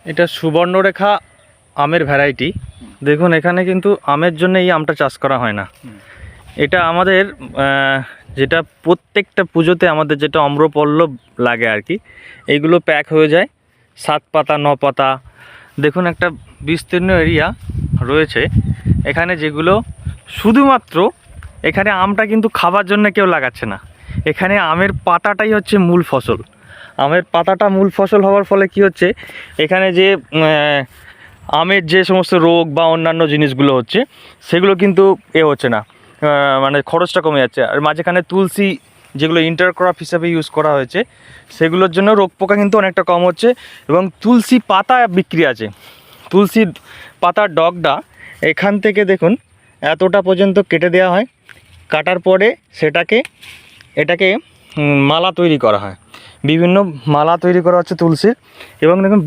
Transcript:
এটা সুবর্ণরেখা আমের ভ্যারাইটি। দেখুন এখানে কিন্তু আমের জন্য এই আমটা চাষ করা হয় না। এটা আমাদের যেটা প্রত্যেকটা পুজোতে আমাদের যেটা অম্রপল্লব লাগে আর কি, এইগুলো প্যাক হয়ে যায় 7 পাতা 9 পাতা। দেখুন একটা বিস্তীর্ণ এরিয়া রয়েছে এখানে, যেগুলো শুধুমাত্র এখানে আমটা কিন্তু খাবার জন্য কেউ লাগাচ্ছে না, এখানে আমের পাতাটাই হচ্ছে মূল ফসল। আমের পাতাটা মূল ফসল হওয়ার ফলে কি হচ্ছে, এখানে যে আমের যে সমস্ত রোগ বা অন্যান্য জিনিসগুলো হচ্ছে সেগুলো কিন্তু হচ্ছে না, মানে খরচটা কমে যাচ্ছে। আর মাঝখানে তুলসী যেগুলো ইন্টারক্রপ হিসাবে ইউজ করা হয়েছে সেগুলোর জন্য রোগ পোকা কিন্তু অনেকটা কম হচ্ছে। এবং তুলসী পাতা বিক্রি আছে, তুলসী পাতার ডগটা এখান থেকে দেখুন এতটা পর্যন্ত কেটে দেওয়া হয়, কাটার পরে এটাকে মালা তৈরি করা হয়, বিভিন্ন মালা তৈরি করা হচ্ছে তুলসীর। এবং দেখুন